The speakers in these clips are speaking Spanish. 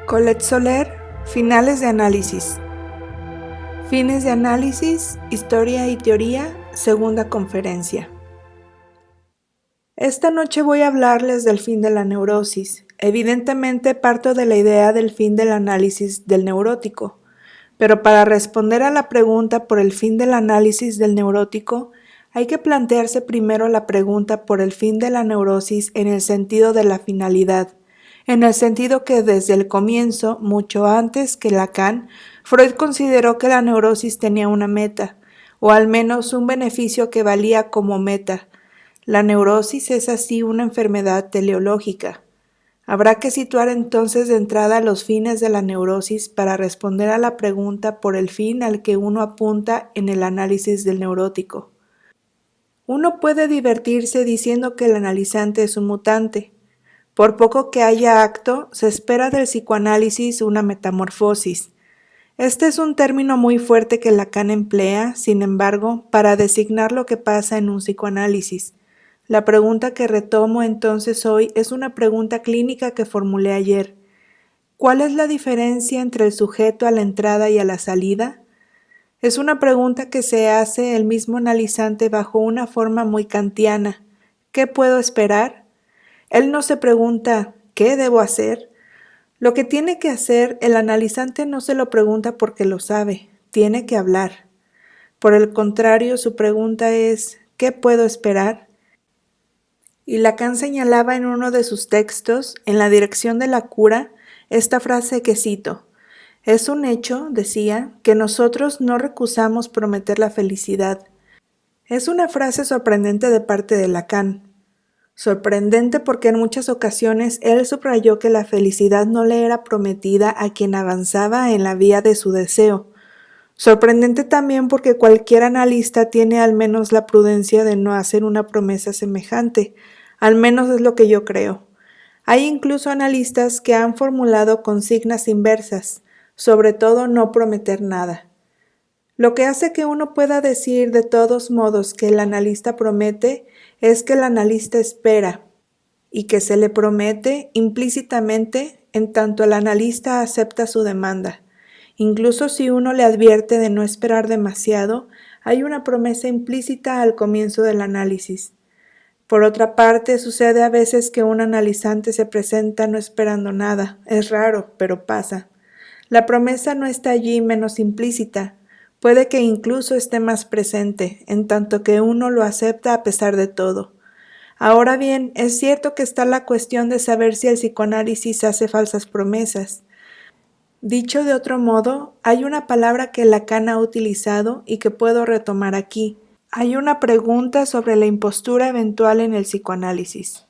Colette Soler, Finales de análisis. Fines de análisis, historia y teoría, segunda conferencia. Esta noche voy a hablarles del fin de la neurosis. Evidentemente parto de la idea del fin del análisis del neurótico, pero para responder a la pregunta por el fin del análisis del neurótico, hay que plantearse primero la pregunta por el fin de la neurosis en el sentido de la finalidad, en el sentido que desde el comienzo, mucho antes que Lacan, Freud consideró que la neurosis tenía una meta, o al menos un beneficio que valía como meta. La neurosis es así una enfermedad teleológica. Habrá que situar entonces de entrada los fines de la neurosis para responder a la pregunta por el fin al que uno apunta en el análisis del neurótico. Uno puede divertirse diciendo que el analizante es un mutante. Por poco que haya acto, se espera del psicoanálisis una metamorfosis. Este es un término muy fuerte que Lacan emplea, sin embargo, para designar lo que pasa en un psicoanálisis. La pregunta que retomo entonces hoy es una pregunta clínica que formulé ayer. ¿Cuál es la diferencia entre el sujeto a la entrada y a la salida? Es una pregunta que se hace el mismo analizante bajo una forma muy kantiana. ¿Qué puedo esperar? Él no se pregunta, ¿qué debo hacer? Lo que tiene que hacer, el analizante no se lo pregunta porque lo sabe, tiene que hablar. Por el contrario, su pregunta es, ¿qué puedo esperar? Y Lacan señalaba en uno de sus textos, en la dirección de la cura, esta frase que cito: es un hecho, decía, que nosotros no recusamos prometer la felicidad. Es una frase sorprendente de parte de Lacan. Sorprendente porque en muchas ocasiones él subrayó que la felicidad no le era prometida a quien avanzaba en la vía de su deseo. Sorprendente también porque cualquier analista tiene al menos la prudencia de no hacer una promesa semejante, al menos es lo que yo creo. Hay incluso analistas que han formulado consignas inversas, sobre todo no prometer nada. Lo que hace que uno pueda decir de todos modos que el analista promete es que el analista espera y que se le promete implícitamente en tanto el analista acepta su demanda. Incluso si uno le advierte de no esperar demasiado, hay una promesa implícita al comienzo del análisis. Por otra parte, sucede a veces que un analizante se presenta no esperando nada. Es raro, pero pasa. La promesa no está allí menos implícita. Puede que incluso esté más presente, en tanto que uno lo acepta a pesar de todo. Ahora bien, es cierto que está la cuestión de saber si el psicoanálisis hace falsas promesas. Dicho de otro modo, hay una palabra que Lacan ha utilizado y que puedo retomar aquí. Hay una pregunta sobre la impostura eventual en el psicoanálisis.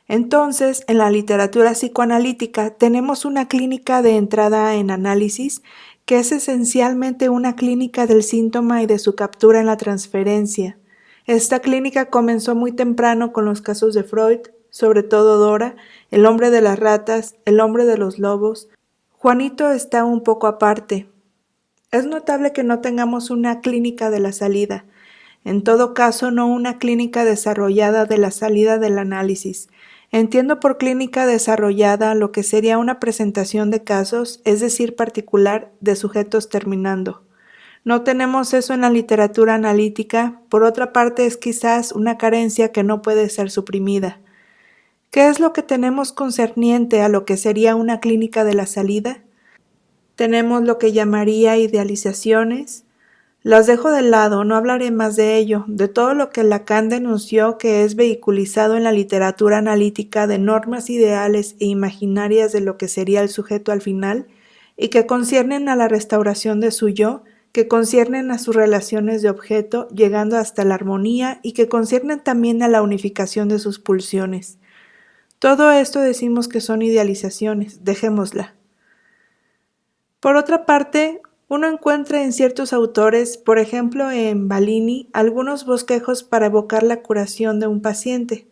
Entonces, en la literatura psicoanalítica tenemos una clínica de entrada en análisis que es esencialmente una clínica del síntoma y de su captura en la transferencia. Esta clínica comenzó muy temprano con los casos de Freud, sobre todo Dora, el hombre de las ratas, el hombre de los lobos. Juanito está un poco aparte. Es notable que no tengamos una clínica de la salida, en todo caso no una clínica desarrollada de la salida del análisis. Entiendo por clínica desarrollada lo que sería una presentación de casos, es decir, particular, de sujetos terminando. No tenemos eso en la literatura analítica, por otra parte es quizás una carencia que no puede ser suprimida. ¿Qué es lo que tenemos concerniente a lo que sería una clínica de la salida? Tenemos lo que llamaría idealizaciones. Las dejo de lado, no hablaré más de ello, de todo lo que Lacan denunció que es vehiculizado en la literatura analítica de normas ideales e imaginarias de lo que sería el sujeto al final, y que conciernen a la restauración de su yo, que conciernen a sus relaciones de objeto, llegando hasta la armonía, y que conciernen también a la unificación de sus pulsiones. Todo esto decimos que son idealizaciones, dejémosla. Por otra parte, uno encuentra en ciertos autores, por ejemplo en Ballini, algunos bosquejos para evocar la curación de un paciente.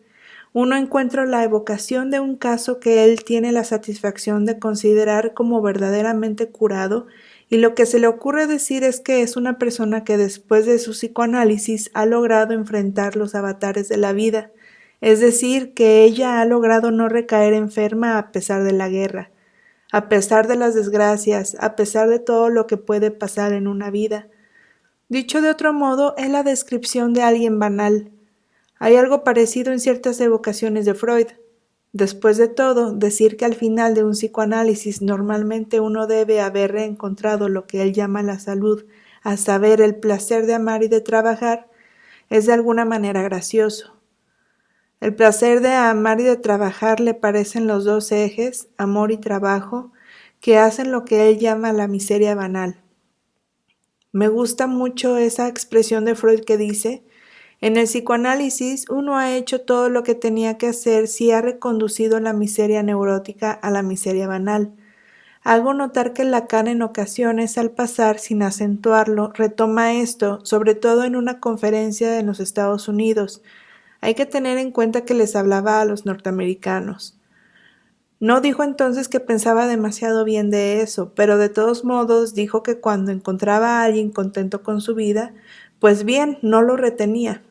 Uno encuentra la evocación de un caso que él tiene la satisfacción de considerar como verdaderamente curado, y lo que se le ocurre decir es que es una persona que después de su psicoanálisis ha logrado enfrentar los avatares de la vida, es decir, que ella ha logrado no recaer enferma a pesar de la guerra. a pesar de las desgracias, a pesar de todo lo que puede pasar en una vida. Dicho de otro modo, es la descripción de alguien banal. Hay algo parecido en ciertas evocaciones de Freud. Después de todo, decir que al final de un psicoanálisis normalmente uno debe haber reencontrado lo que él llama la salud, a saber, el placer de amar y de trabajar, es de alguna manera gracioso. El placer de amar y de trabajar le parecen los dos ejes, amor y trabajo, que hacen lo que él llama la miseria banal. Me gusta mucho esa expresión de Freud que dice: en el psicoanálisis uno ha hecho todo lo que tenía que hacer si ha reconducido la miseria neurótica a la miseria banal. Hago notar que Lacan en ocasiones, al pasar sin acentuarlo, retoma esto, sobre todo en una conferencia en los Estados Unidos. Hay que tener en cuenta que les hablaba a los norteamericanos. No dijo entonces que pensaba demasiado bien de eso, pero de todos modos dijo que cuando encontraba a alguien contento con su vida, pues bien, no lo retenía.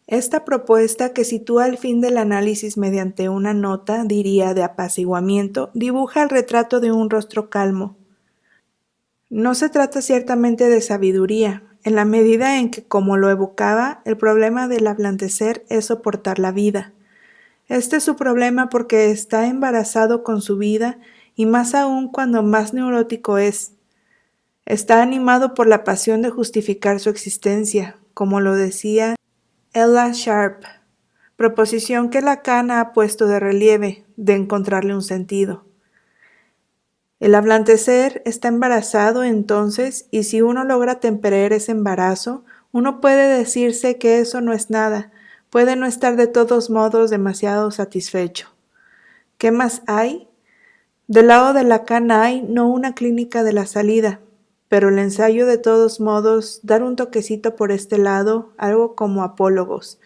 Esta propuesta, que sitúa el fin del análisis mediante una nota, diría, de apaciguamiento, dibuja el retrato de un rostro calmo. No se trata ciertamente de sabiduría, en la medida en que, como lo evocaba, el problema del ablandecer es soportar la vida. Este es su problema porque está embarazado con su vida y más aún cuando más neurótico es. Está animado por la pasión de justificar su existencia, como lo decía Ella Sharp, proposición que Lacan ha puesto de relieve, de encontrarle un sentido. El ablandecer está embarazado entonces, y si uno logra temperar ese embarazo, uno puede decirse que eso no es nada, puede no estar de todos modos demasiado satisfecho. ¿Qué más hay? Del lado de Lacan hay no una clínica de la salida, pero el ensayo de todos modos dar un toquecito por este lado, algo como apólogos.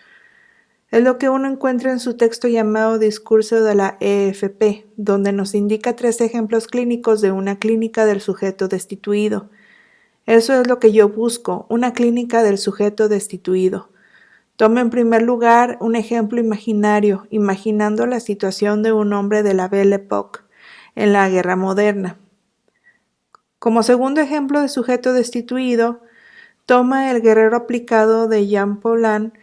Es lo que uno encuentra en su texto llamado Discurso de la EFP, donde nos indica 3 ejemplos clínicos de una clínica del sujeto destituido. Eso es lo que yo busco, una clínica del sujeto destituido. Tomo en primer lugar un ejemplo imaginario, imaginando la situación de un hombre de la Belle Époque en la guerra moderna. Como segundo ejemplo de sujeto destituido, toma el guerrero aplicado de Jean Paulhan,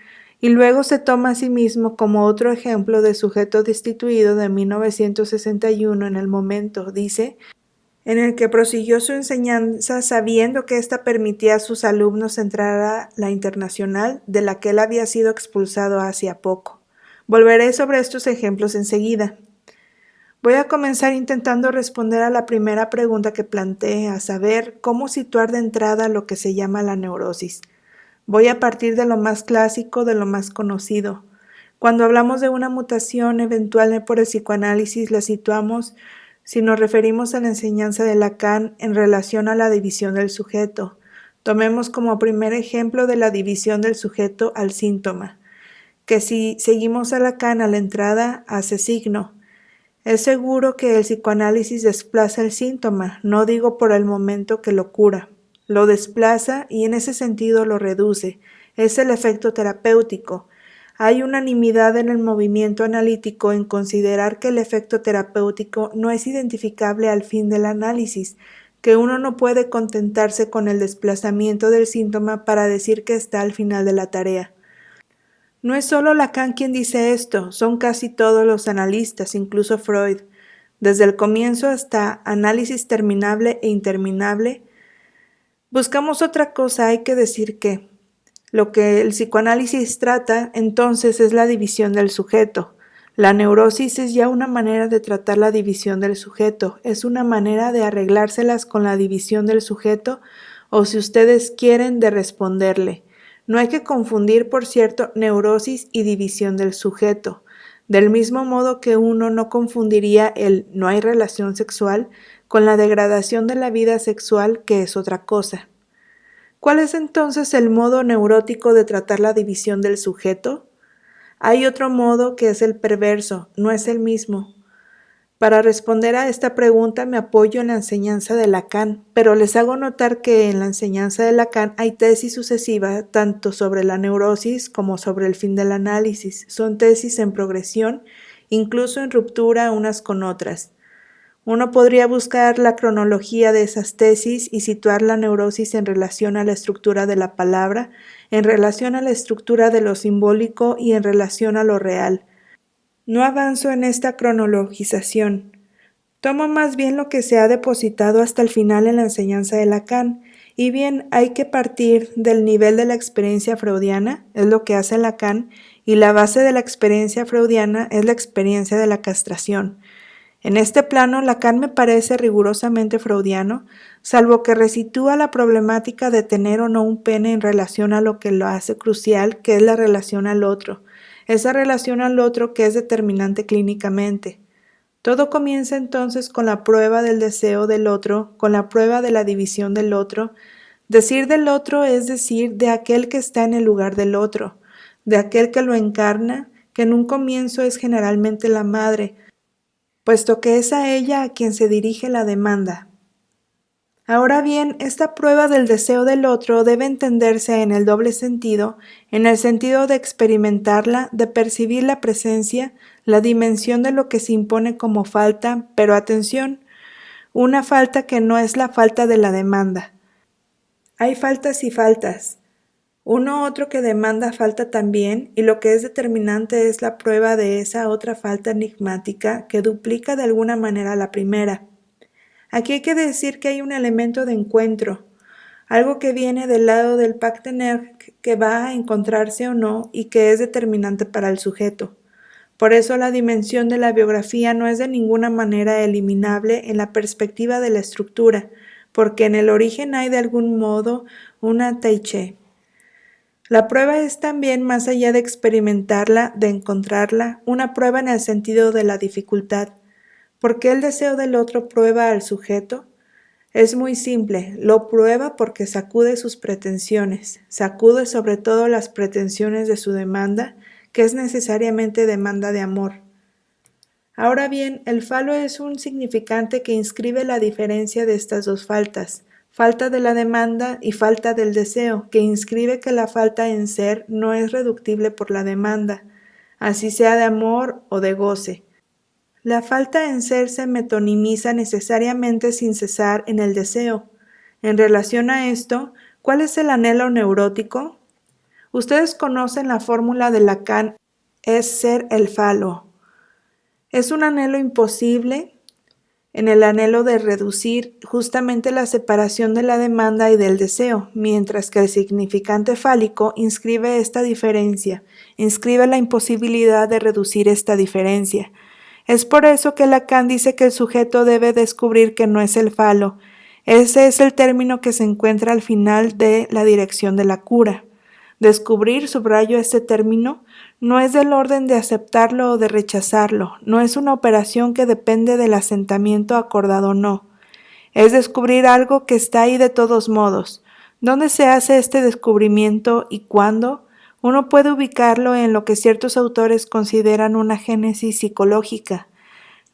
y luego se toma a sí mismo como otro ejemplo de sujeto destituido de 1961 en el momento, dice, en el que prosiguió su enseñanza sabiendo que ésta permitía a sus alumnos entrar a la internacional de la que él había sido expulsado hacía poco. Volveré sobre estos ejemplos enseguida. Voy a comenzar intentando responder a la primera pregunta que planteé, a saber, cómo situar de entrada lo que se llama la neurosis. Voy a partir de lo más clásico, de lo más conocido. Cuando hablamos de una mutación eventual por el psicoanálisis, la situamos, si nos referimos a la enseñanza de Lacan, en relación a la división del sujeto. Tomemos como primer ejemplo de la división del sujeto al síntoma, que si seguimos a Lacan a la entrada, hace signo. Es seguro que el psicoanálisis desplaza el síntoma, no digo por el momento que lo cura. Lo desplaza y en ese sentido lo reduce. Es el efecto terapéutico. Hay unanimidad en el movimiento analítico en considerar que el efecto terapéutico no es identificable al fin del análisis, que uno no puede contentarse con el desplazamiento del síntoma para decir que está al final de la tarea. No es solo Lacan quien dice esto, son casi todos los analistas, incluso Freud. Desde el comienzo hasta análisis terminable e interminable, buscamos otra cosa. Hay que decir que lo que el psicoanálisis trata entonces es la división del sujeto. La neurosis es ya una manera de tratar la división del sujeto, es una manera de arreglárselas con la división del sujeto, o si ustedes quieren, de responderle. No hay que confundir, por cierto, neurosis y división del sujeto, del mismo modo que uno no confundiría el no hay relación sexual con la degradación de la vida sexual, que es otra cosa. ¿Cuál es entonces el modo neurótico de tratar la división del sujeto? Hay otro modo que es el perverso, no es el mismo. Para responder a esta pregunta me apoyo en la enseñanza de Lacan, pero les hago notar que en la enseñanza de Lacan hay tesis sucesivas tanto sobre la neurosis como sobre el fin del análisis. Son tesis en progresión, incluso en ruptura unas con otras. Uno podría buscar la cronología de esas tesis y situar la neurosis en relación a la estructura de la palabra, en relación a la estructura de lo simbólico y en relación a lo real. No avanzo en esta cronologización. Tomo más bien lo que se ha depositado hasta el final en la enseñanza de Lacan, y bien hay que partir del nivel de la experiencia freudiana, es lo que hace Lacan, y la base de la experiencia freudiana es la experiencia de la castración. En este plano, Lacan me parece rigurosamente freudiano, salvo que resitúa la problemática de tener o no un pene en relación a lo que lo hace crucial, que es la relación al otro, esa relación al otro que es determinante clínicamente. Todo comienza entonces con la prueba del deseo del otro, con la prueba de la división del otro. Decir del otro es decir de aquel que está en el lugar del otro, de aquel que lo encarna, que en un comienzo es generalmente la madre, puesto que es a ella a quien se dirige la demanda. Ahora bien, esta prueba del deseo del otro debe entenderse en el doble sentido, en el sentido de experimentarla, de percibir la presencia, la dimensión de lo que se impone como falta, pero atención, una falta que no es la falta de la demanda. Hay faltas y faltas. Uno otro que demanda falta también, y lo que es determinante es la prueba de esa otra falta enigmática que duplica de alguna manera la primera. Aquí hay que decir que hay un elemento de encuentro, algo que viene del lado del partener que va a encontrarse o no y que es determinante para el sujeto. Por eso la dimensión de la biografía no es de ninguna manera eliminable en la perspectiva de la estructura, porque en el origen hay de algún modo una taiche. La prueba es también, más allá de experimentarla, de encontrarla, una prueba en el sentido de la dificultad. ¿Por qué el deseo del otro prueba al sujeto? Es muy simple, lo prueba porque sacude sus pretensiones, sacude sobre todo las pretensiones de su demanda, que es necesariamente demanda de amor. Ahora bien, el falo es un significante que inscribe la diferencia de estas dos faltas, falta de la demanda y falta del deseo, que inscribe que la falta en ser no es reductible por la demanda, así sea de amor o de goce. La falta en ser se metonimiza necesariamente sin cesar en el deseo. En relación a esto, ¿cuál es el anhelo neurótico? Ustedes conocen la fórmula de Lacan, es ser el falo. Es un anhelo imposible en el anhelo de reducir justamente la separación de la demanda y del deseo, mientras que el significante fálico inscribe esta diferencia, inscribe la imposibilidad de reducir esta diferencia. Es por eso que Lacan dice que el sujeto debe descubrir que no es el falo. Ese es el término que se encuentra al final de la dirección de la cura. Descubrir, subrayo este término, no es del orden de aceptarlo o de rechazarlo, no es una operación que depende del asentamiento acordado o no. Es descubrir algo que está ahí de todos modos. ¿Dónde se hace este descubrimiento y cuándo? Uno puede ubicarlo en lo que ciertos autores consideran una génesis psicológica.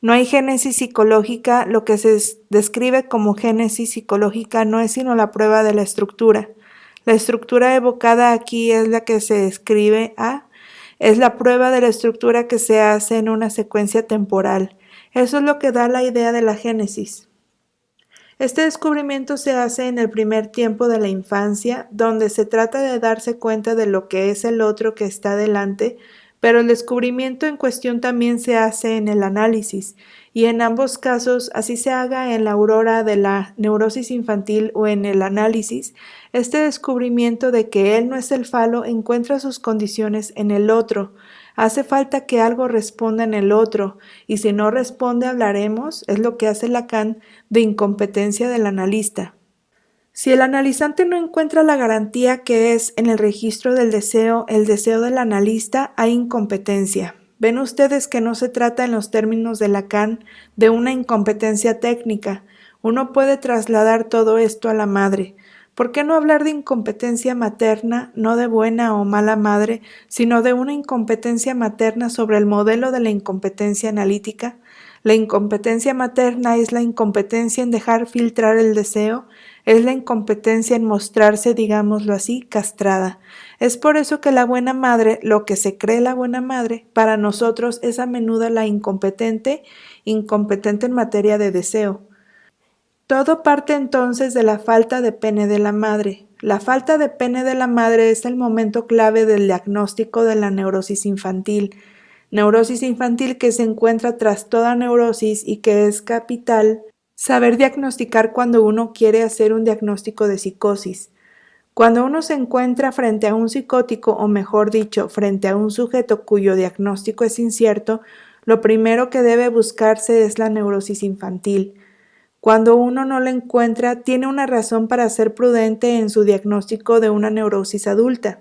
No hay génesis psicológica, lo que se describe como génesis psicológica no es sino la prueba de la estructura. La estructura evocada aquí es la que se describe es la prueba de la estructura que se hace en una secuencia temporal. Eso es lo que da la idea de la génesis. Este descubrimiento se hace en el primer tiempo de la infancia, donde se trata de darse cuenta de lo que es el otro que está delante, pero el descubrimiento en cuestión también se hace en el análisis, y en ambos casos, así se haga en la aurora de la neurosis infantil o en el análisis, este descubrimiento de que él no es el falo encuentra sus condiciones en el otro. Hace falta que algo responda en el otro, y si no responde hablaremos, es lo que hace Lacan, de incompetencia del analista. Si el analizante no encuentra la garantía que es en el registro del deseo, el deseo del analista, hay incompetencia. Ven ustedes que no se trata en los términos de Lacan de una incompetencia técnica. Uno puede trasladar todo esto a la madre. ¿Por qué no hablar de incompetencia materna, no de buena o mala madre, sino de una incompetencia materna sobre el modelo de la incompetencia analítica? La incompetencia materna es la incompetencia en dejar filtrar el deseo, es la incompetencia en mostrarse, digámoslo así, castrada. Es por eso que la buena madre, lo que se cree la buena madre, para nosotros es a menudo la incompetente en materia de deseo. Todo parte entonces de la falta de pene de la madre. La falta de pene de la madre es el momento clave del diagnóstico de la neurosis infantil que se encuentra tras toda neurosis y que es capital saber diagnosticar cuando uno quiere hacer un diagnóstico de psicosis. Cuando uno se encuentra frente a un psicótico, o mejor dicho, frente a un sujeto cuyo diagnóstico es incierto, lo primero que debe buscarse es la neurosis infantil. Cuando uno no la encuentra, tiene una razón para ser prudente en su diagnóstico de una neurosis adulta.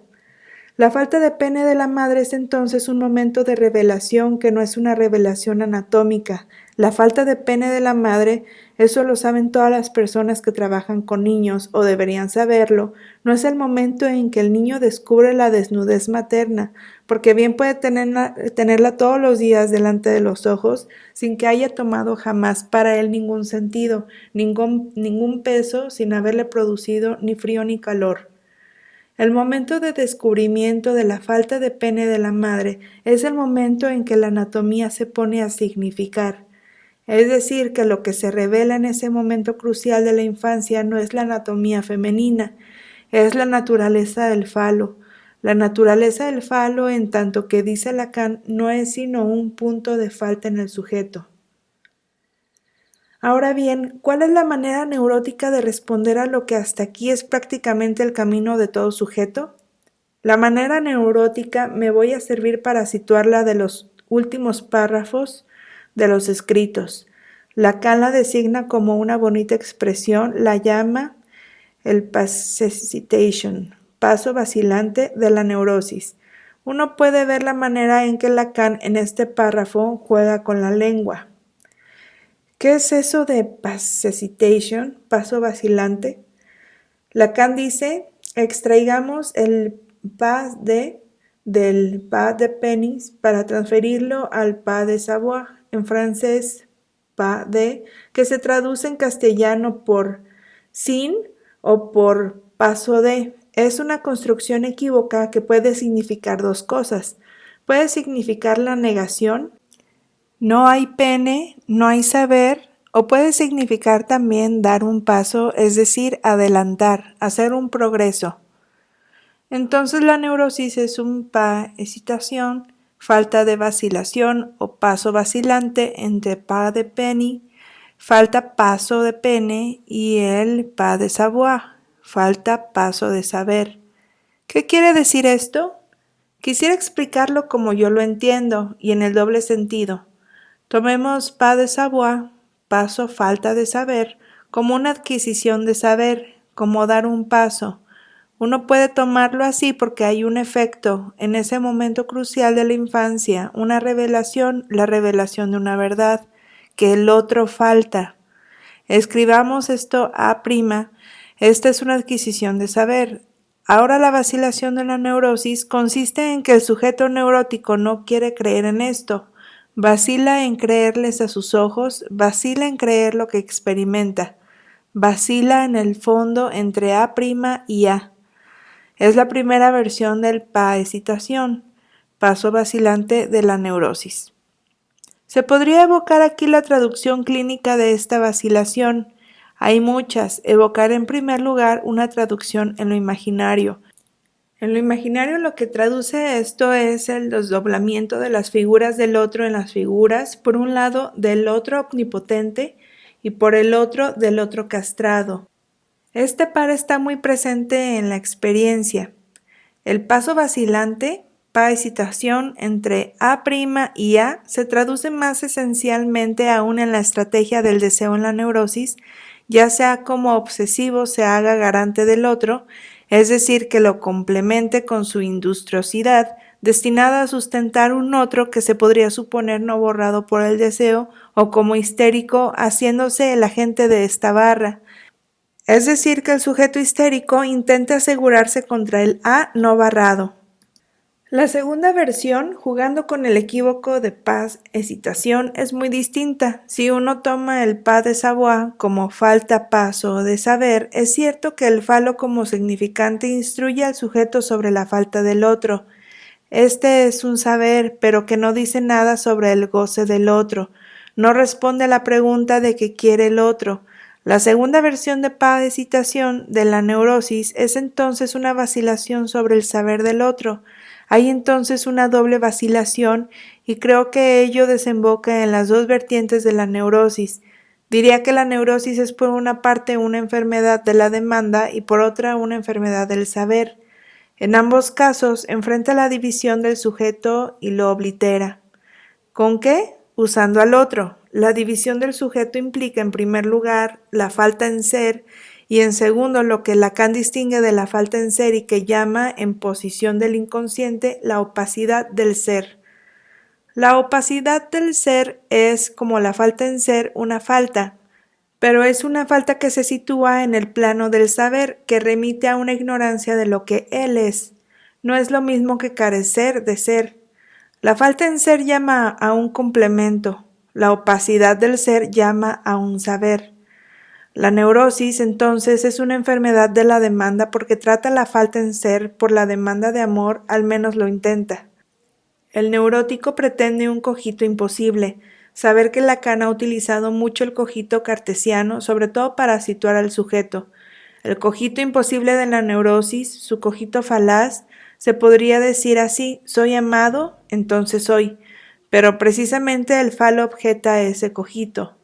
La falta de pene de la madre es entonces un momento de revelación que no es una revelación anatómica. La falta de pene de la madre, eso lo saben todas las personas que trabajan con niños o deberían saberlo, no es el momento en que el niño descubre la desnudez materna, porque bien puede tenerla todos los días delante de los ojos sin que haya tomado jamás para él ningún sentido, ningún peso, sin haberle producido ni frío ni calor. El momento de descubrimiento de la falta de pene de la madre es el momento en que la anatomía se pone a significar. Es decir, que lo que se revela en ese momento crucial de la infancia no es la anatomía femenina, es la naturaleza del falo. La naturaleza del falo, en tanto que dice Lacan, no es sino un punto de falta en el sujeto. Ahora bien, ¿cuál es la manera neurótica de responder a lo que hasta aquí es prácticamente el camino de todo sujeto? La manera neurótica me voy a servir para situarla de los últimos párrafos de los escritos. Lacan la designa como una bonita expresión, la llama el passicitation, paso vacilante de la neurosis. Uno puede ver la manera en que Lacan en este párrafo juega con la lengua. ¿Qué es eso de passicitation, paso vacilante? Lacan dice, extraigamos el pas del pas de penis para transferirlo al pas de savoir, en francés pas de, que se traduce en castellano por sin o por paso de. Es una construcción equívoca que puede significar dos cosas. Puede significar la negación, no hay pene, no hay saber, o puede significar también dar un paso, es decir, adelantar, hacer un progreso. Entonces la neurosis es un hesitación, falta de vacilación o paso vacilante entre pas de penny, falta paso de pene, y el pas de savoir, falta paso de saber. ¿Qué quiere decir esto? Quisiera explicarlo como yo lo entiendo y en el doble sentido. Tomemos pas de savoir, paso falta de saber, como una adquisición de saber, como dar un paso. Uno puede tomarlo así porque hay un efecto en ese momento crucial de la infancia, una revelación, la revelación de una verdad, que el otro falta. Escribamos esto A', esta es una adquisición de saber. Ahora la vacilación de la neurosis consiste en que el sujeto neurótico no quiere creer en esto. Vacila en creerles a sus ojos, vacila en creer lo que experimenta, vacila en el fondo entre A' y A. Es la primera versión del pa-hesitación, paso vacilante de la neurosis. Se podría evocar aquí la traducción clínica de esta vacilación. Hay muchas. Evocar en primer lugar una traducción en lo imaginario. En lo imaginario lo que traduce esto es el desdoblamiento de las figuras del otro en las figuras, por un lado del otro omnipotente y por el otro del otro castrado. Este par está muy presente en la experiencia. El paso vacilante, pa-hesitación entre A' y A, se traduce más esencialmente aún en la estrategia del deseo en la neurosis, ya sea como obsesivo se haga garante del otro, es decir, que lo complemente con su industriosidad, destinada a sustentar un otro que se podría suponer no borrado por el deseo, o como histérico, haciéndose el agente de esta barra. Es decir, que el sujeto histérico intenta asegurarse contra el A no barrado. La segunda versión, jugando con el equívoco de paz, hesitación, es muy distinta. Si uno toma el pas de savoir como falta, paso de saber, es cierto que el falo como significante instruye al sujeto sobre la falta del otro. Este es un saber, pero que no dice nada sobre el goce del otro. No responde a la pregunta de qué quiere el otro. La segunda versión de paz de citación de la neurosis es entonces una vacilación sobre el saber del otro. Hay entonces una doble vacilación y creo que ello desemboca en las dos vertientes de la neurosis. Diría que la neurosis es por una parte una enfermedad de la demanda y por otra una enfermedad del saber. En ambos casos enfrenta la división del sujeto y lo oblitera. ¿Con qué? Usando al otro. La división del sujeto implica, en primer lugar, la falta en ser y, en segundo, lo que Lacan distingue de la falta en ser y que llama, en posición del inconsciente, la opacidad del ser. La opacidad del ser es, como la falta en ser, una falta, pero es una falta que se sitúa en el plano del saber, que remite a una ignorancia de lo que él es. No es lo mismo que carecer de ser. La falta en ser llama a un complemento, la opacidad del ser llama a un saber. La neurosis, entonces, es una enfermedad de la demanda porque trata la falta en ser por la demanda de amor, al menos lo intenta. El neurótico pretende un cogito imposible, saber que Lacan ha utilizado mucho el cogito cartesiano, sobre todo para situar al sujeto. El cogito imposible de la neurosis, su cogito falaz, se podría decir así: soy amado, entonces soy, pero precisamente el falo objeta ese cogito.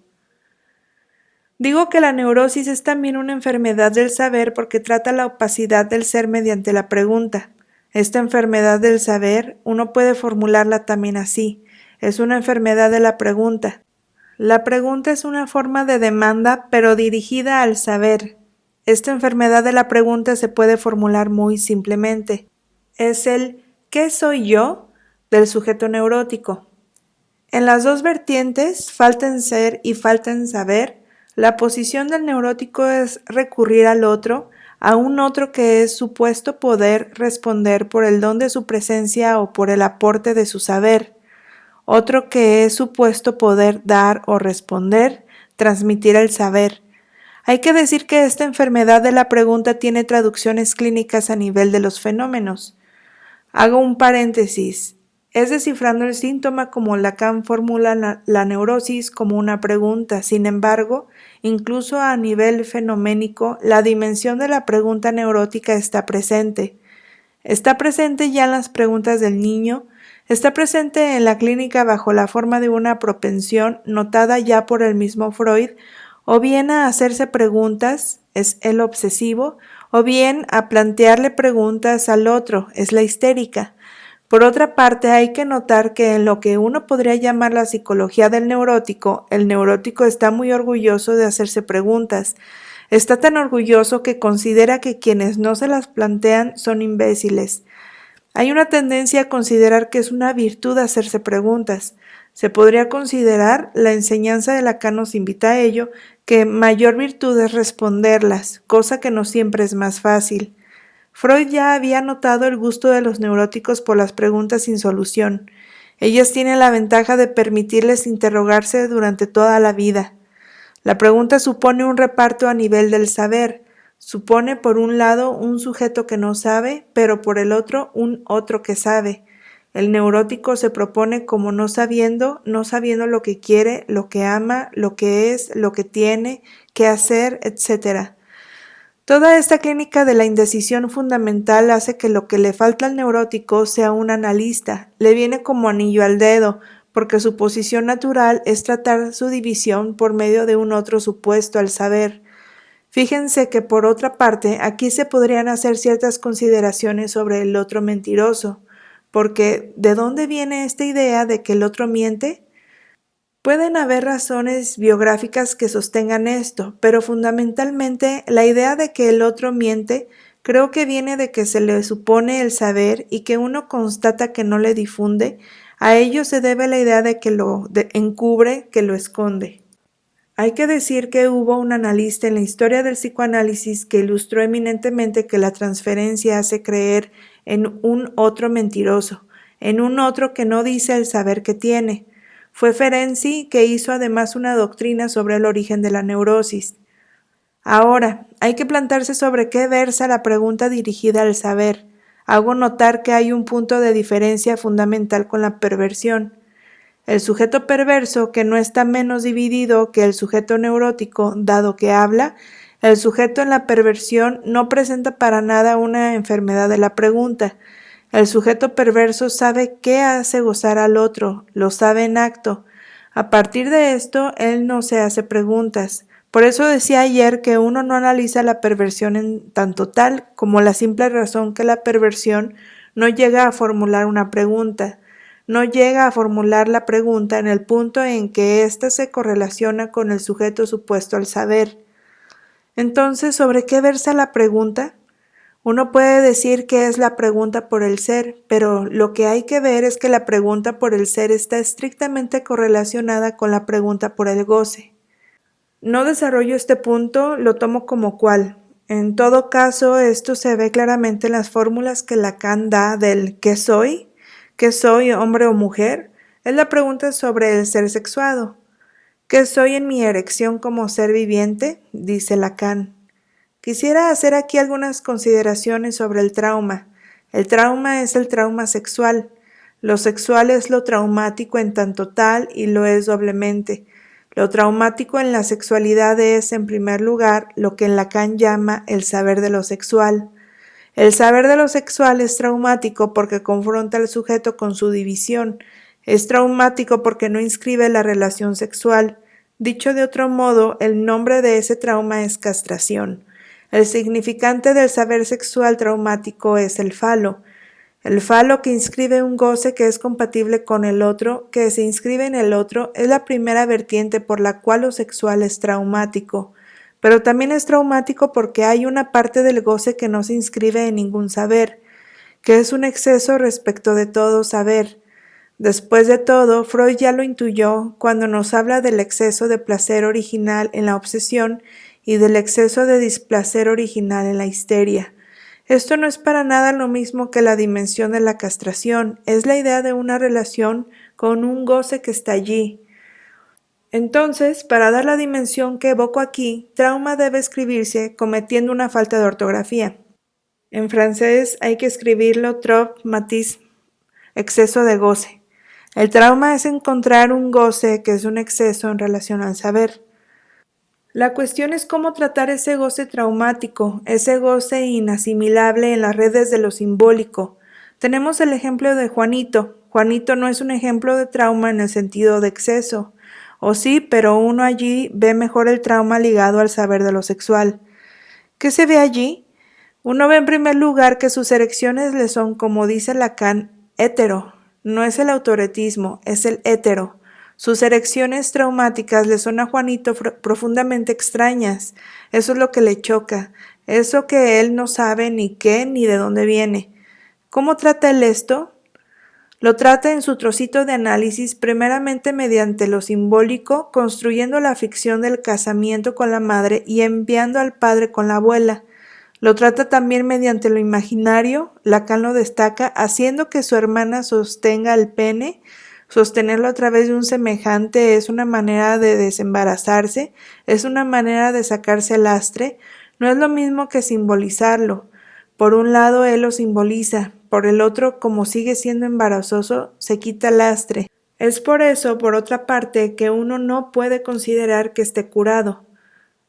Digo que la neurosis es también una enfermedad del saber porque trata la opacidad del ser mediante la pregunta. Esta enfermedad del saber, uno puede formularla también así: es una enfermedad de la pregunta. La pregunta es una forma de demanda, pero dirigida al saber. Esta enfermedad de la pregunta se puede formular muy simplemente. Es el ¿qué soy yo? Del sujeto neurótico. En las dos vertientes, falta en ser y falta en saber, la posición del neurótico es recurrir al otro, a un otro que es supuesto poder responder por el don de su presencia o por el aporte de su saber, otro que es supuesto poder dar o responder, transmitir el saber. Hay que decir que esta enfermedad de la pregunta tiene traducciones clínicas a nivel de los fenómenos. Hago un paréntesis. Es descifrando el síntoma como Lacan formula la neurosis como una pregunta. Sin embargo, incluso a nivel fenoménico, la dimensión de la pregunta neurótica está presente. Está presente ya en las preguntas del niño, está presente en la clínica bajo la forma de una propensión notada ya por el mismo Freud, o bien a hacerse preguntas, es el obsesivo, o bien a plantearle preguntas al otro, es la histérica. Por otra parte, hay que notar que en lo que uno podría llamar la psicología del neurótico, el neurótico está muy orgulloso de hacerse preguntas. Está tan orgulloso que considera que quienes no se las plantean son imbéciles. Hay una tendencia a considerar que es una virtud hacerse preguntas. Se podría considerar, la enseñanza de Lacan nos invita a ello, que mayor virtud es responderlas, cosa que no siempre es más fácil. Freud ya había notado el gusto de los neuróticos por las preguntas sin solución. Ellas tienen la ventaja de permitirles interrogarse durante toda la vida. La pregunta supone un reparto a nivel del saber. Supone por un lado un sujeto que no sabe, pero por el otro un otro que sabe. El neurótico se propone como no sabiendo lo que quiere, lo que ama, lo que es, lo que tiene, qué hacer, etc. Toda esta clínica de la indecisión fundamental hace que lo que le falta al neurótico sea un analista, le viene como anillo al dedo, porque su posición natural es tratar su división por medio de un otro supuesto al saber. Fíjense que por otra parte, aquí se podrían hacer ciertas consideraciones sobre el otro mentiroso, porque ¿de dónde viene esta idea de que el otro miente? Pueden haber razones biográficas que sostengan esto, pero fundamentalmente la idea de que el otro miente creo que viene de que se le supone el saber y que uno constata que no le difunde. A ello se debe la idea de que lo encubre, que lo esconde. Hay que decir que hubo un analista en la historia del psicoanálisis que ilustró eminentemente que la transferencia hace creer en un otro mentiroso, en un otro que no dice el saber que tiene. Fue Ferenczi que hizo además una doctrina sobre el origen de la neurosis. Ahora, hay que plantearse sobre qué versa la pregunta dirigida al saber. Hago notar que hay un punto de diferencia fundamental con la perversión. El sujeto perverso, que no está menos dividido que el sujeto neurótico, dado que habla, el sujeto en la perversión no presenta para nada una enfermedad de la pregunta. El sujeto perverso sabe qué hace gozar al otro, lo sabe en acto. A partir de esto, él no se hace preguntas. Por eso decía ayer que uno no analiza la perversión en tanto tal como la simple razón que la perversión no llega a formular una pregunta. No llega a formular la pregunta en el punto en que ésta se correlaciona con el sujeto supuesto al saber. Entonces, ¿sobre qué versa la pregunta? Uno puede decir que es la pregunta por el ser, pero lo que hay que ver es que la pregunta por el ser está estrictamente correlacionada con la pregunta por el goce. No desarrollo este punto, lo tomo como cual. En todo caso, esto se ve claramente en las fórmulas que Lacan da del ¿qué soy? ¿Qué soy, hombre o mujer? Es la pregunta sobre el ser sexuado. ¿Qué soy en mi erección como ser viviente? Dice Lacan. Quisiera hacer aquí algunas consideraciones sobre el trauma. El trauma es el trauma sexual. Lo sexual es lo traumático en tanto tal y lo es doblemente. Lo traumático en la sexualidad es, en primer lugar, lo que Lacan llama el saber de lo sexual. El saber de lo sexual es traumático porque confronta al sujeto con su división. Es traumático porque no inscribe la relación sexual. Dicho de otro modo, el nombre de ese trauma es castración. El significante del saber sexual traumático es el falo. El falo que inscribe un goce que es compatible con el otro, que se inscribe en el otro, es la primera vertiente por la cual lo sexual es traumático. Pero también es traumático porque hay una parte del goce que no se inscribe en ningún saber, que es un exceso respecto de todo saber. Después de todo, Freud ya lo intuyó cuando nos habla del exceso de placer original en la obsesión y del exceso de displacer original en la histeria. Esto no es para nada lo mismo que la dimensión de la castración, es la idea de una relación con un goce que está allí. Entonces, para dar la dimensión que evoco aquí, trauma debe escribirse cometiendo una falta de ortografía. En francés hay que escribirlo traumatisme, exceso de goce. El trauma es encontrar un goce que es un exceso en relación al saber. La cuestión es cómo tratar ese goce traumático, ese goce inasimilable en las redes de lo simbólico. Tenemos el ejemplo de Juanito. Juanito no es un ejemplo de trauma en el sentido de exceso. O sí, pero uno allí ve mejor el trauma ligado al saber de lo sexual. ¿Qué se ve allí? Uno ve en primer lugar que sus erecciones le son, como dice Lacan, hétero. No es el autoretismo, es el hétero. Sus erecciones traumáticas le son a Juanito profundamente extrañas. Eso es lo que le choca. Eso que él no sabe ni qué ni de dónde viene. ¿Cómo trata él esto? Lo trata en su trocito de análisis primeramente mediante lo simbólico, construyendo la ficción del casamiento con la madre y enviando al padre con la abuela. Lo trata también mediante lo imaginario, Lacan lo destaca, haciendo que su hermana sostenga el pene. Sostenerlo a través de un semejante es una manera de desembarazarse, es una manera de sacarse el lastre, no es lo mismo que simbolizarlo. Por un lado él lo simboliza, por el otro, como sigue siendo embarazoso, se quita el lastre. Es por eso, por otra parte, que uno no puede considerar que esté curado.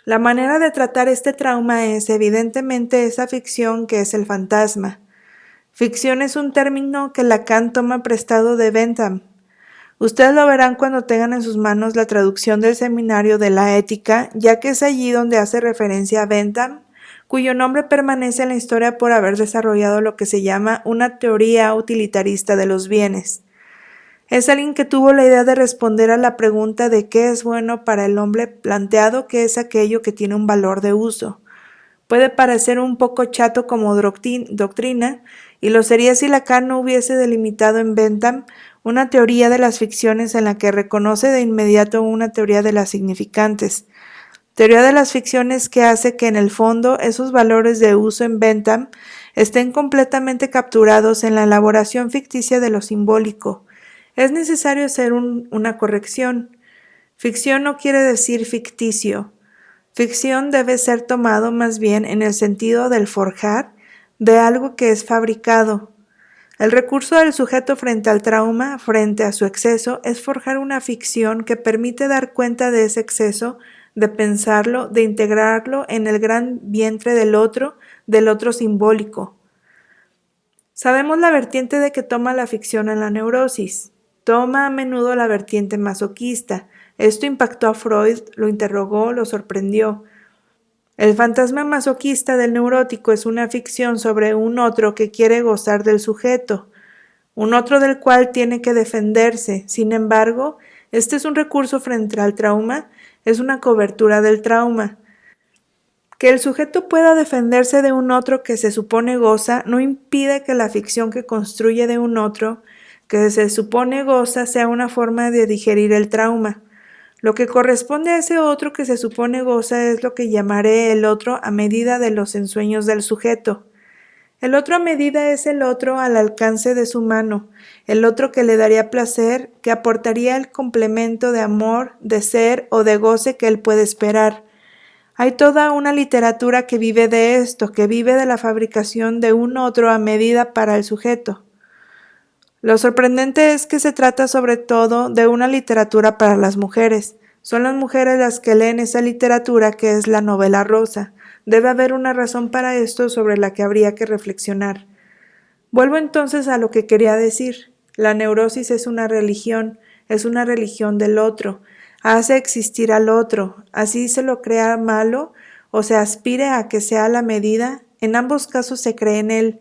La manera de tratar este trauma es, evidentemente, esa ficción que es el fantasma. Ficción es un término que Lacan toma prestado de Bentham. Ustedes lo verán cuando tengan en sus manos la traducción del Seminario de la Ética, ya que es allí donde hace referencia a Bentham, cuyo nombre permanece en la historia por haber desarrollado lo que se llama una teoría utilitarista de los bienes. Es alguien que tuvo la idea de responder a la pregunta de qué es bueno para el hombre, planteado que es aquello que tiene un valor de uso. Puede parecer un poco chato como doctrina, y lo sería si Lacan no hubiese delimitado en Bentham una teoría de las ficciones en la que reconoce de inmediato una teoría de las significantes. Teoría de las ficciones que hace que en el fondo esos valores de uso en Bentham estén completamente capturados en la elaboración ficticia de lo simbólico. Es necesario hacer una corrección. Ficción no quiere decir ficticio. Ficción debe ser tomado más bien en el sentido del forjar de algo que es fabricado. El recurso del sujeto frente al trauma, frente a su exceso, es forjar una ficción que permite dar cuenta de ese exceso, de pensarlo, de integrarlo en el gran vientre del otro simbólico. Sabemos la vertiente de que toma la ficción en la neurosis. Toma a menudo la vertiente masoquista. Esto impactó a Freud, lo interrogó, lo sorprendió. El fantasma masoquista del neurótico es una ficción sobre un otro que quiere gozar del sujeto, un otro del cual tiene que defenderse. Sin embargo, este es un recurso frente al trauma, es una cobertura del trauma. Que el sujeto pueda defenderse de un otro que se supone goza no impide que la ficción que construye de un otro que se supone goza sea una forma de digerir el trauma. Lo que corresponde a ese otro que se supone goza es lo que llamaré el otro a medida de los ensueños del sujeto. El otro a medida es el otro al alcance de su mano, el otro que le daría placer, que aportaría el complemento de amor, de ser o de goce que él puede esperar. Hay toda una literatura que vive de esto, que vive de la fabricación de un otro a medida para el sujeto. Lo sorprendente es que se trata sobre todo de una literatura para las mujeres. Son las mujeres las que leen esa literatura que es la novela rosa. Debe haber una razón para esto sobre la que habría que reflexionar. Vuelvo entonces a lo que quería decir. La neurosis es una religión del otro. Hace existir al otro, así se lo crea malo o se aspire a que sea la medida, en ambos casos se cree en él.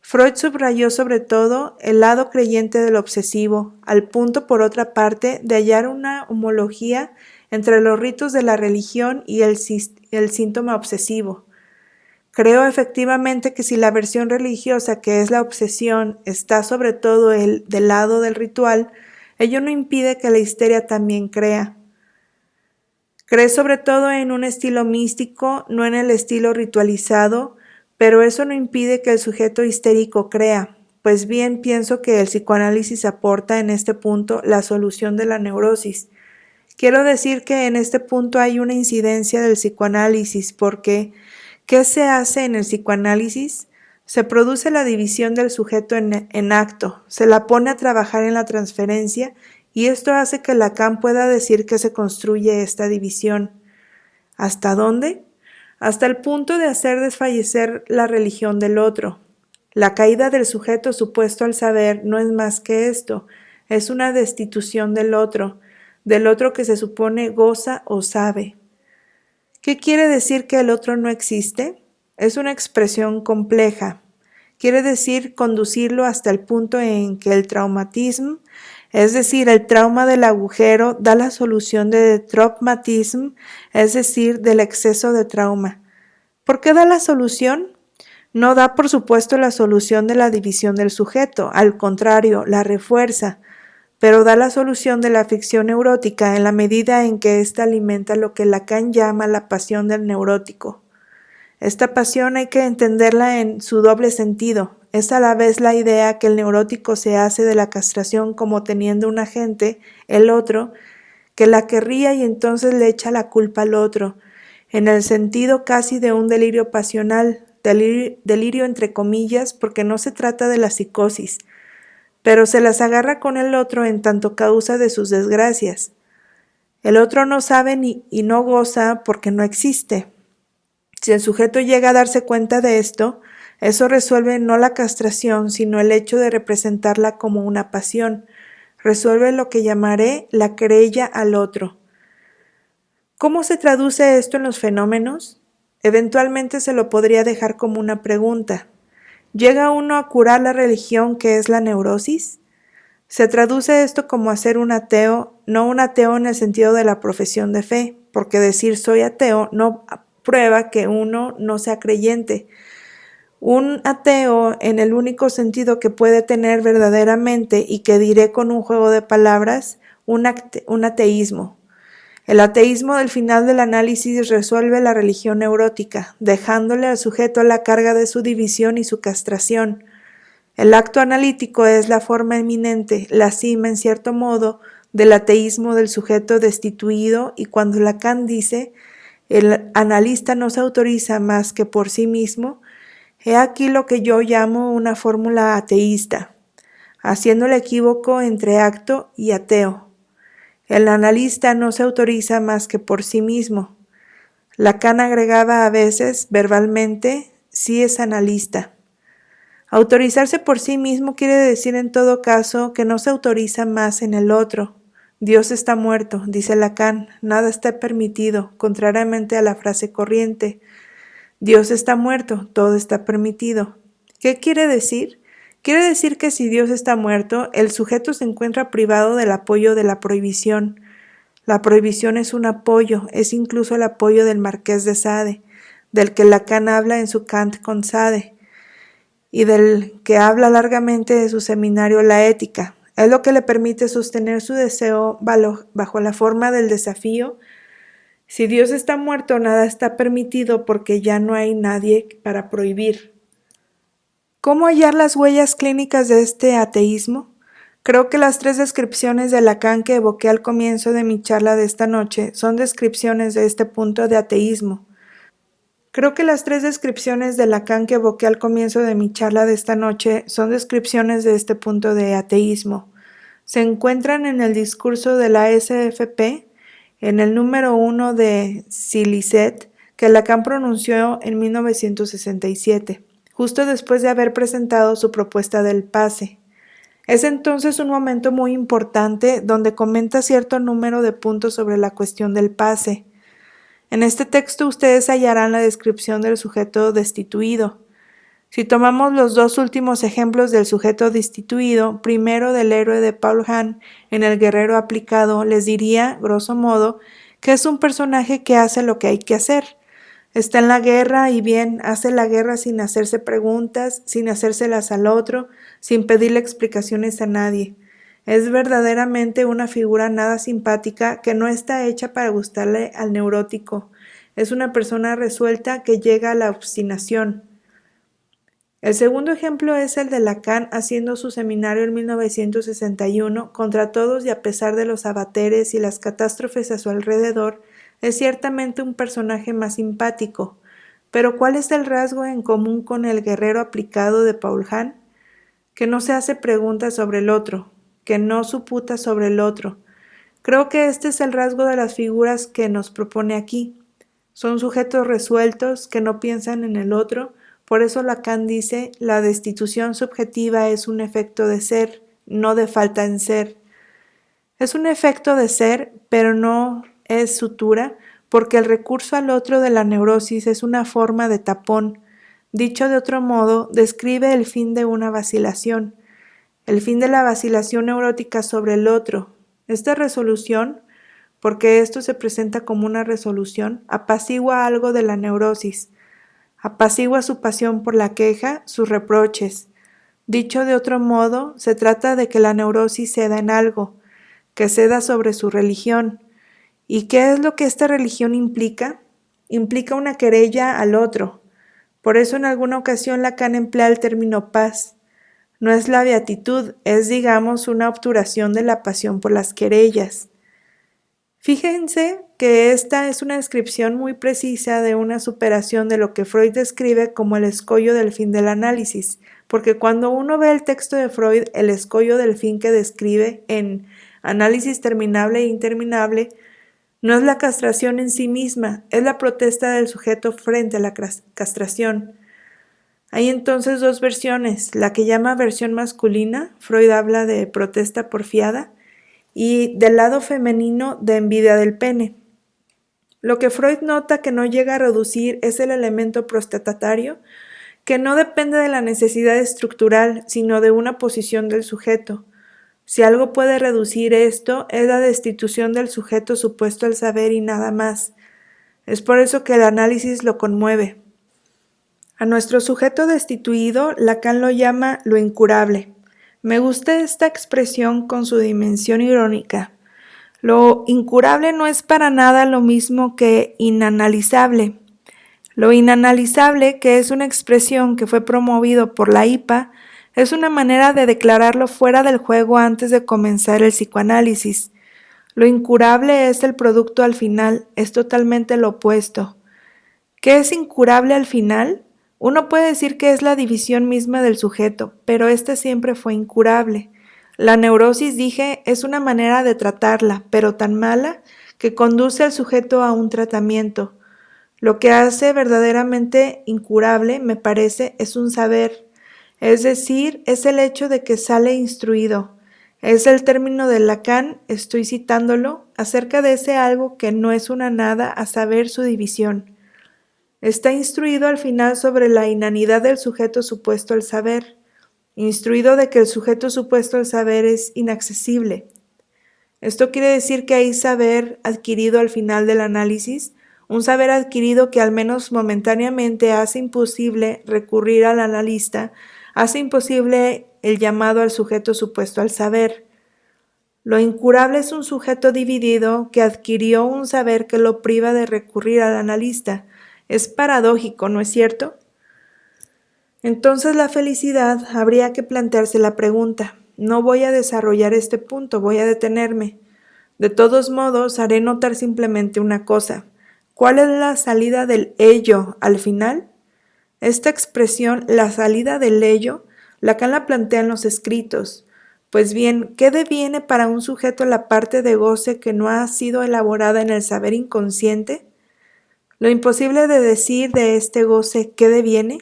Freud subrayó sobre todo el lado creyente del obsesivo, al punto por otra parte de hallar una homología entre los ritos de la religión y el síntoma obsesivo. Creo efectivamente que si la versión religiosa que es la obsesión está sobre todo del lado del ritual, ello no impide que la histeria también crea. Cree sobre todo en un estilo místico, no en el estilo ritualizado, pero eso no impide que el sujeto histérico crea. Pues bien, pienso que el psicoanálisis aporta en este punto la solución de la neurosis. Quiero decir que en este punto hay una incidencia del psicoanálisis porque ¿qué se hace en el psicoanálisis? Se produce la división del sujeto en acto, se la pone a trabajar en la transferencia y esto hace que Lacan pueda decir que se construye esta división. ¿Hasta dónde? Hasta el punto de hacer desfallecer la religión del otro. La caída del sujeto supuesto al saber no es más que esto, es una destitución del otro que se supone goza o sabe. ¿Qué quiere decir que el otro no existe? Es una expresión compleja. Quiere decir conducirlo hasta el punto en que el traumatismo, es decir, el trauma del agujero, da la solución de traumatismo, es decir, del exceso de trauma. ¿Por qué da la solución? No da, por supuesto, la solución de la división del sujeto, al contrario, la refuerza, pero da la solución de la ficción neurótica en la medida en que ésta alimenta lo que Lacan llama la pasión del neurótico. Esta pasión hay que entenderla en su doble sentido. Es a la vez la idea que el neurótico se hace de la castración como teniendo un agente, el otro, que la querría y entonces le echa la culpa al otro, en el sentido casi de un delirio pasional, delirio entre comillas, porque no se trata de la psicosis, pero se las agarra con el otro en tanto causa de sus desgracias. El otro no sabe y no goza porque no existe. Si el sujeto llega a darse cuenta de esto, eso resuelve no la castración, sino el hecho de representarla como una pasión. Resuelve lo que llamaré la querella al otro. ¿Cómo se traduce esto en los fenómenos? Eventualmente se lo podría dejar como una pregunta. ¿Llega uno a curar la religión que es la neurosis? Se traduce esto como hacer un ateo, no un ateo en el sentido de la profesión de fe, porque decir soy ateo no prueba que uno no sea creyente. Un ateo en el único sentido que puede tener verdaderamente y que diré con un juego de palabras, un ateísmo. El ateísmo del final del análisis resuelve la religión neurótica, dejándole al sujeto la carga de su división y su castración. El acto analítico es la forma eminente, la cima en cierto modo, del ateísmo del sujeto destituido, y cuando Lacan dice el analista no se autoriza más que por sí mismo, he aquí lo que yo llamo una fórmula ateísta, haciendo el equívoco entre acto y ateo. El analista no se autoriza más que por sí mismo. Lacan agregaba a veces, verbalmente, sí es analista. Autorizarse por sí mismo quiere decir en todo caso que no se autoriza más en el otro. Dios está muerto, dice Lacan, nada está permitido, contrariamente a la frase corriente. Dios está muerto, todo está permitido. ¿Qué quiere decir? Quiere decir que si Dios está muerto, el sujeto se encuentra privado del apoyo de la prohibición. La prohibición es un apoyo, es incluso el apoyo del Marqués de Sade, del que Lacan habla en su Kant con Sade, y del que habla largamente de su seminario La Ética. Es lo que le permite sostener su deseo bajo la forma del desafío. Si Dios está muerto, nada está permitido porque ya no hay nadie para prohibir. ¿Cómo hallar las huellas clínicas de este ateísmo? Creo que las 3 descripciones de Lacan que evoqué al comienzo de mi charla de esta noche son descripciones de este punto de ateísmo. Creo que las 3 descripciones de Lacan que evoqué al comienzo de mi charla de esta noche son descripciones de este punto de ateísmo. Se encuentran en el discurso de la SFP, en el número 1 de Silicet, que Lacan pronunció en 1967, justo después de haber presentado su propuesta del pase. Es entonces un momento muy importante donde comenta cierto número de puntos sobre la cuestión del pase. En este texto ustedes hallarán la descripción del sujeto destituido. Si tomamos los 2 últimos ejemplos del sujeto destituido, primero del héroe de Paul Hahn en El guerrero aplicado, les diría, grosso modo, que es un personaje que hace lo que hay que hacer. Está en la guerra y bien, hace la guerra sin hacerse preguntas, sin hacérselas al otro, sin pedirle explicaciones a nadie. Es verdaderamente una figura nada simpática que no está hecha para gustarle al neurótico. Es una persona resuelta que llega a la obstinación. El segundo ejemplo es el de Lacan haciendo su seminario en 1961, contra todos y a pesar de los abateres y las catástrofes a su alrededor, es ciertamente un personaje más simpático. Pero ¿cuál es el rasgo en común con el guerrero aplicado de Paul Hahn? Que no se hace preguntas sobre el otro, que no suputa sobre el otro. Creo que este es el rasgo de las figuras que nos propone aquí. Son sujetos resueltos que no piensan en el otro. Por eso Lacan dice, la destitución subjetiva es un efecto de ser, no de falta en ser. Es un efecto de ser, pero no es sutura, porque el recurso al otro de la neurosis es una forma de tapón. Dicho de otro modo, describe el fin de una vacilación, el fin de la vacilación neurótica sobre el otro. Esta resolución, porque esto se presenta como una resolución, apacigua algo de la neurosis, apacigua su pasión por la queja, sus reproches. Dicho de otro modo, se trata de que la neurosis ceda en algo, que ceda sobre su religión. ¿Y qué es lo que esta religión implica? Implica una querella al otro. Por eso en alguna ocasión Lacan emplea el término paz. No es la beatitud, es, digamos, una obturación de la pasión por las querellas. Fíjense que esta es una descripción muy precisa de una superación de lo que Freud describe como el escollo del fin del análisis, porque cuando uno ve el texto de Freud, el escollo del fin que describe en Análisis terminable e interminable, no es la castración en sí misma, es la protesta del sujeto frente a la castración. Hay entonces 2 versiones, la que llama versión masculina, Freud habla de protesta porfiada, y del lado femenino de envidia del pene. Lo que Freud nota que no llega a reducir es el elemento prostatatario, que no depende de la necesidad estructural, sino de una posición del sujeto. Si algo puede reducir esto, es la destitución del sujeto supuesto al saber y nada más. Es por eso que el análisis lo conmueve. A nuestro sujeto destituido, Lacan lo llama lo incurable. Me gusta esta expresión con su dimensión irónica. Lo incurable no es para nada lo mismo que inanalizable. Lo inanalizable, que es una expresión que fue promovido por la IPA, es una manera de declararlo fuera del juego antes de comenzar el psicoanálisis. Lo incurable es el producto al final, es totalmente lo opuesto. ¿Qué es incurable al final? Uno puede decir que es la división misma del sujeto, pero este siempre fue incurable. La neurosis, dije, es una manera de tratarla, pero tan mala que conduce al sujeto a un tratamiento. Lo que hace verdaderamente incurable, me parece, es un saber, es decir, es el hecho de que sale instruido. Es el término de Lacan, estoy citándolo, acerca de ese algo que no es una nada, a saber, su división. Está instruido al final sobre la inanidad del sujeto supuesto al saber, instruido de que el sujeto supuesto al saber es inaccesible. Esto quiere decir que hay saber adquirido al final del análisis, un saber adquirido que al menos momentáneamente hace imposible recurrir al analista, hace imposible el llamado al sujeto supuesto al saber. Lo incurable es un sujeto dividido que adquirió un saber que lo priva de recurrir al analista. Es paradójico, ¿no es cierto? Entonces la felicidad, habría que plantearse la pregunta. No voy a desarrollar este punto, voy a detenerme. De todos modos, haré notar simplemente una cosa. ¿Cuál es la salida del ello al final? Esta expresión, la salida del ello, Lacan la plantea en los escritos. Pues bien, ¿qué deviene para un sujeto la parte de goce que no ha sido elaborada en el saber inconsciente? Lo imposible de decir de este goce, ¿qué deviene?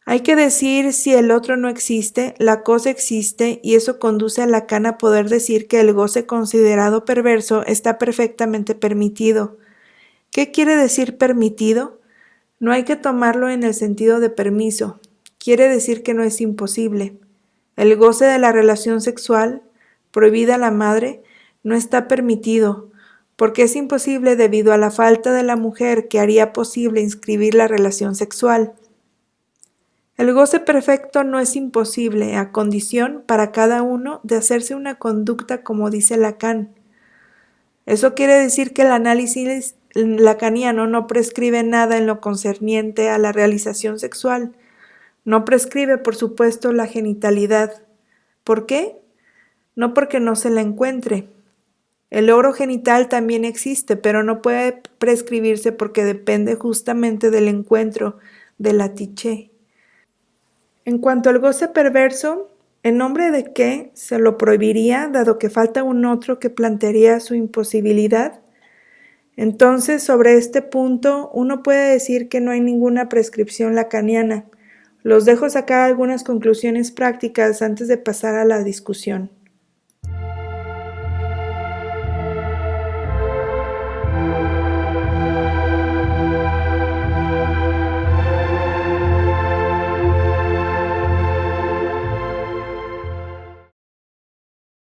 Hay que decir si el otro no existe, la cosa existe, y eso conduce a Lacan a poder decir que el goce considerado perverso está perfectamente permitido. ¿Qué quiere decir permitido? No hay que tomarlo en el sentido de permiso. Quiere decir que no es imposible. El goce de la relación sexual, prohibida a la madre, no está permitido, porque es imposible debido a la falta de la mujer que haría posible inscribir la relación sexual. El goce perfecto no es imposible, a condición para cada uno de hacerse una conducta como dice Lacan. Eso quiere decir que el análisis lacaniano no prescribe nada en lo concerniente a la realización sexual. No prescribe, por supuesto, la genitalidad. ¿Por qué? No porque no se la encuentre. El logro genital también existe, pero no puede prescribirse porque depende justamente del encuentro, de la tiché. En cuanto al goce perverso, ¿en nombre de qué se lo prohibiría, dado que falta un otro que plantearía su imposibilidad? Entonces, sobre este punto, uno puede decir que no hay ninguna prescripción lacaniana. Los dejo sacar algunas conclusiones prácticas antes de pasar a la discusión.